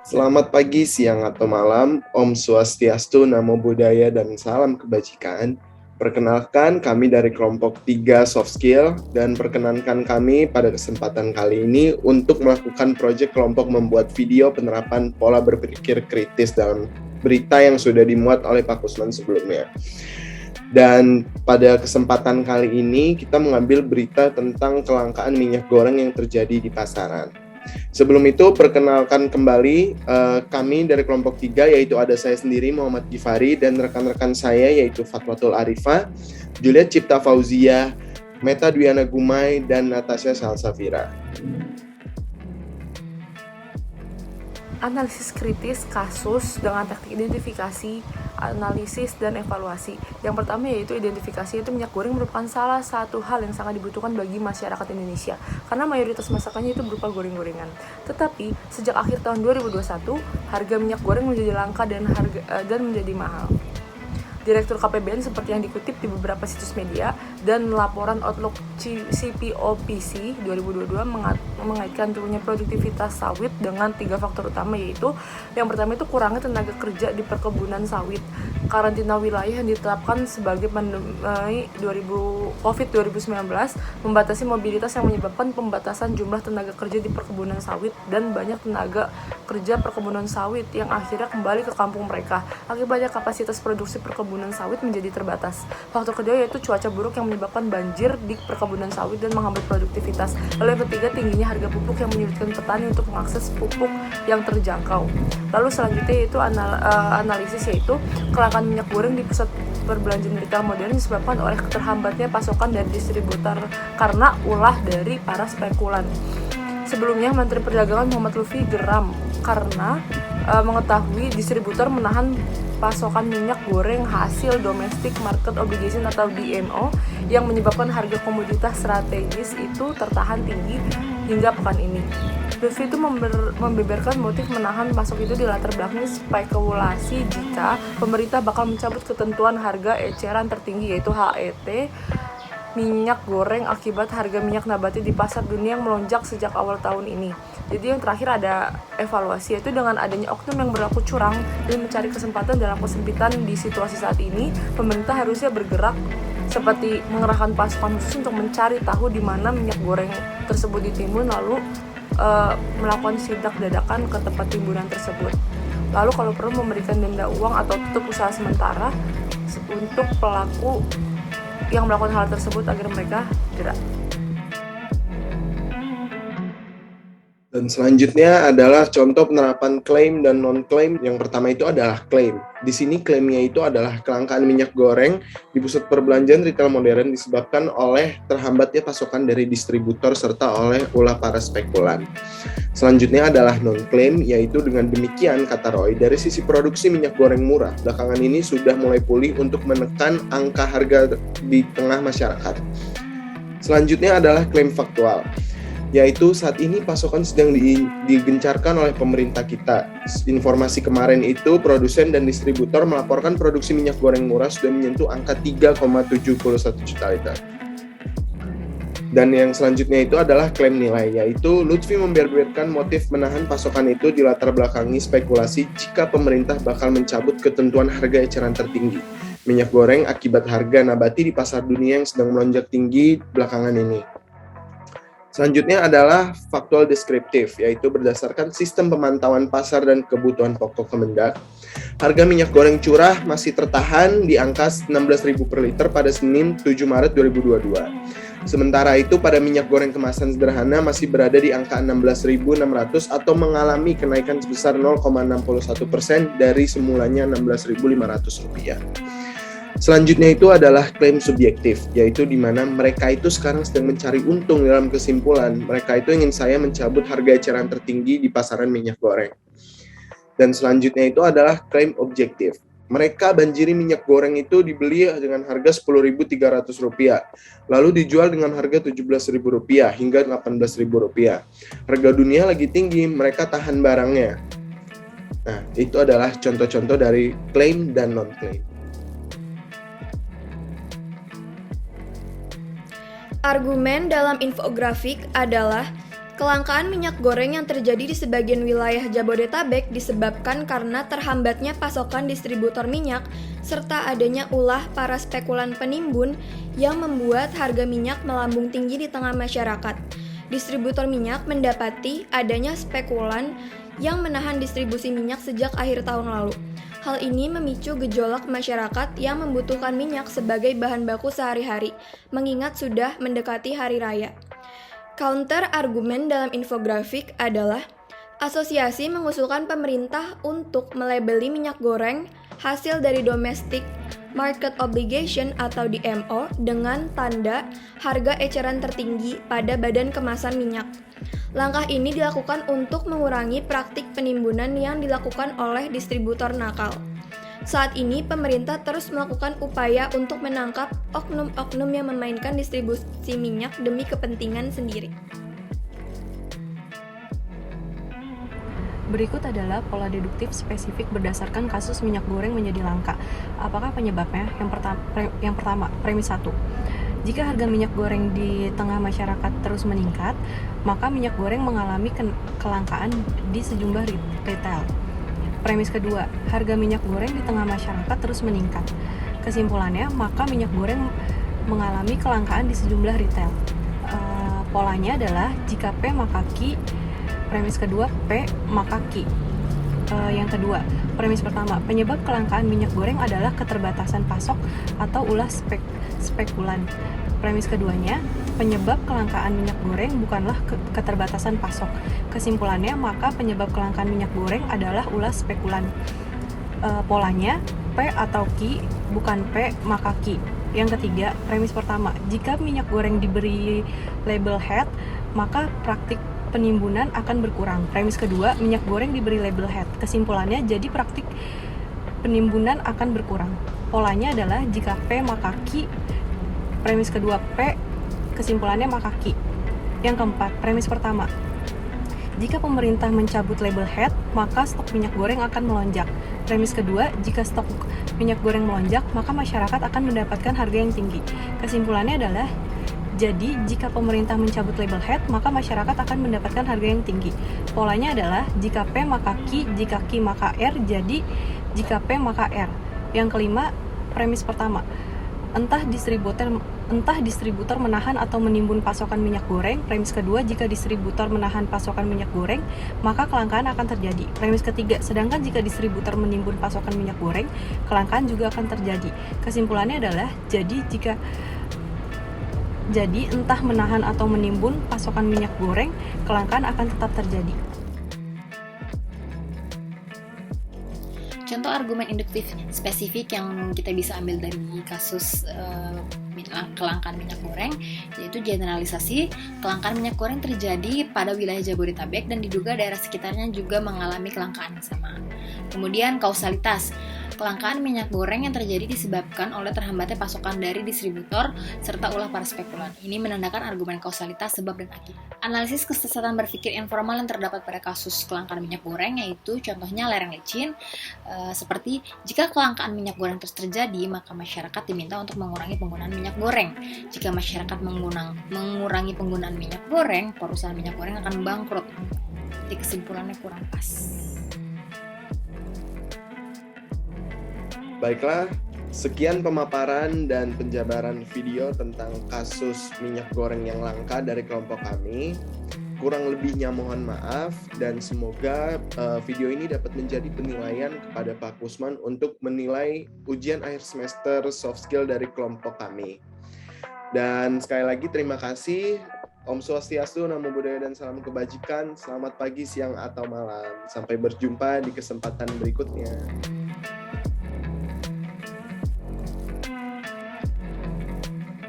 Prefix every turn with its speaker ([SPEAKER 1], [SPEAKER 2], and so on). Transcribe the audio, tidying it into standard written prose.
[SPEAKER 1] Selamat pagi, siang, atau malam. Om Swastiastu, Namo Buddhaya, dan salam kebajikan. Perkenalkan, kami dari kelompok 3 Soft Skill, dan perkenankan kami pada kesempatan kali ini untuk melakukan proyek kelompok membuat video penerapan pola berpikir kritis dalam berita yang sudah dimuat oleh Pak Kusman sebelumnya. Dan pada kesempatan kali ini kita mengambil berita tentang kelangkaan minyak goreng yang terjadi di pasaran. Sebelum itu, perkenalkan kembali kami dari kelompok 3, yaitu ada saya sendiri, Muhammad Gifari, dan rekan-rekan saya, yaitu Fatwatul Arifah, Juliet Cipta Fauzia, Meta Dwiana Gumai, dan Natasha Salsafira.
[SPEAKER 2] Analisis kritis kasus dengan teknik identifikasi, analisis, dan evaluasi. Yang pertama yaitu identifikasi, itu minyak goreng merupakan salah satu hal yang sangat dibutuhkan bagi masyarakat Indonesia karena mayoritas masakannya itu berupa goreng-gorengan. Tetapi sejak akhir tahun 2021, harga minyak goreng menjadi langka dan menjadi mahal. Direktur KPBN seperti yang dikutip di beberapa situs media dan laporan Outlook CPOPC 2022 mengaitkan turunnya produktivitas sawit dengan 3 faktor utama, yaitu yang pertama itu kurangnya tenaga kerja di perkebunan sawit, karantina wilayah yang ditetapkan sebagai pandemi COVID 2019, membatasi mobilitas yang menyebabkan pembatasan jumlah tenaga kerja di perkebunan sawit, dan banyak tenaga kerja perkebunan sawit yang akhirnya kembali ke kampung mereka. Akibatnya kapasitas produksi perkebunan sawit menjadi terbatas. Faktor kedua yaitu cuaca buruk yang menyebabkan banjir di perkebunan sawit dan menghambat produktivitas. Lalu yang ketiga, tingginya harga pupuk yang menyulitkan petani untuk mengakses pupuk yang terjangkau. Lalu selanjutnya yaitu analisis, yaitu kelangkaan minyak goreng di pusat perbelanjaan retail modern disebabkan oleh keterhambatnya pasokan dari distributor karena ulah dari para spekulan. Sebelumnya, Menteri Perdagangan Muhammad Lutfi geram karena mengetahui distributor menahan pasokan minyak goreng hasil domestic market obligation atau DMO yang menyebabkan harga komoditas strategis itu tertahan tinggi hingga pekan ini. Lutfi itu membeberkan motif menahan pasok itu di latar belakang spekulasi jika pemerintah bakal mencabut ketentuan harga eceran tertinggi yaitu HET minyak goreng akibat harga minyak nabati di pasar dunia yang melonjak sejak awal tahun ini. Jadi yang terakhir ada evaluasi, yaitu dengan adanya oknum yang berlaku curang dan mencari kesempatan dalam kesempitan di situasi saat ini, pemerintah harusnya bergerak seperti mengerahkan pasukan khusus untuk mencari tahu di mana minyak goreng tersebut ditimbun, lalu melakukan sidak dadakan ke tempat timbunan tersebut. Lalu kalau perlu memberikan denda uang atau tutup usaha sementara untuk pelaku yang melakukan hal tersebut agar mereka jerak.
[SPEAKER 1] Dan selanjutnya adalah contoh penerapan klaim dan non-klaim. Yang pertama itu adalah klaim. Di sini klaimnya itu adalah kelangkaan minyak goreng di pusat perbelanjaan retail modern disebabkan oleh terhambatnya pasokan dari distributor serta oleh ulah para spekulan. Selanjutnya adalah non-klaim, yaitu dengan demikian, kata Roy, dari sisi produksi minyak goreng murah, belakangan ini sudah mulai pulih untuk menekan angka harga di tengah masyarakat. Selanjutnya adalah klaim faktual, yaitu saat ini pasokan sedang digencarkan oleh pemerintah kita. Informasi kemarin itu, produsen dan distributor melaporkan produksi minyak goreng murah sudah menyentuh angka 3,71 juta liter. Dan yang selanjutnya itu adalah klaim nilai, yaitu Lutfi membeberkan motif menahan pasokan itu di latar belakangi spekulasi jika pemerintah bakal mencabut ketentuan harga eceran tertinggi minyak goreng akibat harga nabati di pasar dunia yang sedang melonjak tinggi belakangan ini. Selanjutnya adalah faktual deskriptif, yaitu berdasarkan sistem pemantauan pasar dan kebutuhan pokok Kemendak. Harga minyak goreng curah masih tertahan di angka 16.000 per liter pada Senin 7 Maret 2022. Sementara itu pada minyak goreng kemasan sederhana masih berada di angka 16.600 atau mengalami kenaikan sebesar 0,61% dari semulanya Rp16.500. Selanjutnya itu adalah klaim subjektif, yaitu di mana mereka itu sekarang sedang mencari untung. Dalam kesimpulan, mereka itu ingin saya mencabut harga eceran tertinggi di pasaran minyak goreng. Dan selanjutnya itu adalah klaim objektif. Mereka banjiri minyak goreng itu dibeli dengan harga Rp10.300, lalu dijual dengan harga Rp17.000 hingga Rp18.000. Harga dunia lagi tinggi, mereka tahan barangnya. Nah, itu adalah contoh-contoh dari klaim dan non-klaim.
[SPEAKER 3] Argumen dalam infografik adalah Kelangkaan minyak goreng yang terjadi di sebagian wilayah Jabodetabek disebabkan karena terhambatnya pasokan distributor minyak serta adanya ulah para spekulan penimbun yang membuat harga minyak melambung tinggi di tengah masyarakat. Distributor minyak mendapati adanya spekulan yang menahan distribusi minyak sejak akhir tahun lalu. Hal ini memicu gejolak masyarakat yang membutuhkan minyak sebagai bahan baku sehari-hari, mengingat sudah mendekati hari raya. Counter argumen dalam infografik adalah asosiasi mengusulkan pemerintah untuk melabeli minyak goreng hasil dari domestic market obligation atau DMO dengan tanda harga eceran tertinggi pada badan kemasan minyak. Langkah ini dilakukan untuk mengurangi praktik penimbunan yang dilakukan oleh distributor nakal. Saat ini, pemerintah terus melakukan upaya untuk menangkap oknum-oknum yang memainkan distribusi minyak demi kepentingan sendiri.
[SPEAKER 2] Berikut adalah pola deduktif spesifik berdasarkan kasus minyak goreng menjadi langka. Apakah penyebabnya? Yang pertama, premis 1. Jika harga minyak goreng di tengah masyarakat terus meningkat, maka minyak goreng mengalami kelangkaan di sejumlah retail. Premis kedua, harga minyak goreng di tengah masyarakat terus meningkat. Kesimpulannya, maka minyak goreng mengalami kelangkaan di sejumlah retail. Polanya adalah jika P maka Q. Premis kedua, P maka Q. Yang kedua, premis pertama, penyebab kelangkaan minyak goreng adalah keterbatasan pasok atau ulah spekulan. Premis keduanya, penyebab kelangkaan minyak goreng bukanlah keterbatasan pasok. Kesimpulannya, maka penyebab kelangkaan minyak goreng adalah ulah spekulan. Polanya, P atau Q, bukan P maka Q. Yang ketiga, premis pertama, jika minyak goreng diberi label head, maka praktik penimbunan akan berkurang. Premis kedua, minyak goreng diberi label head. Kesimpulannya, jadi praktik penimbunan akan berkurang. Polanya adalah jika P maka Q. Premis kedua, P, kesimpulannya maka Q. Yang keempat, premis pertama, jika pemerintah mencabut label head, maka stok minyak goreng akan melonjak. Premis kedua, jika stok minyak goreng melonjak, maka masyarakat akan mendapatkan harga yang tinggi. Kesimpulannya adalah, jadi jika pemerintah mencabut label head, maka masyarakat akan mendapatkan harga yang tinggi. Polanya adalah, jika P maka Q, jika Q maka R, jadi jika P maka R. Yang kelima, premis pertama, entah distributor menahan atau menimbun pasokan minyak goreng. Premis kedua, jika distributor menahan pasokan minyak goreng, maka kelangkaan akan terjadi. Premis ketiga, sedangkan jika distributor menimbun pasokan minyak goreng, kelangkaan juga akan terjadi. Kesimpulannya adalah, jadi entah menahan atau menimbun pasokan minyak goreng, kelangkaan akan tetap terjadi.
[SPEAKER 4] Contoh argumen induktif spesifik yang kita bisa ambil dari kasus kelangkaan minyak goreng, yaitu generalisasi kelangkaan minyak goreng terjadi pada wilayah Jabodetabek dan diduga daerah sekitarnya juga mengalami kelangkaan yang sama. Kemudian kausalitas, kelangkaan minyak goreng yang terjadi disebabkan oleh terhambatnya pasokan dari distributor serta ulah para spekulan. Ini menandakan argumen kausalitas sebab dan akibat. Analisis kesesatan berpikir informal yang terdapat pada kasus kelangkaan minyak goreng yaitu contohnya lereng licin, seperti jika kelangkaan minyak goreng terus terjadi, maka masyarakat diminta untuk mengurangi penggunaan minyak goreng. Jika masyarakat mengurangi penggunaan minyak goreng, perusahaan minyak goreng akan bangkrut. Jadi kesimpulannya kurang pas.
[SPEAKER 1] Baiklah, sekian pemaparan dan penjabaran video tentang kasus minyak goreng yang langka dari kelompok kami. Kurang lebihnya mohon maaf dan semoga video ini dapat menjadi penilaian kepada Pak Kusman untuk menilai ujian akhir semester soft skill dari kelompok kami. Dan sekali lagi terima kasih. Om Swastiastu, Namo Buddhaya dan salam kebajikan. Selamat pagi, siang, atau malam. Sampai berjumpa di kesempatan berikutnya.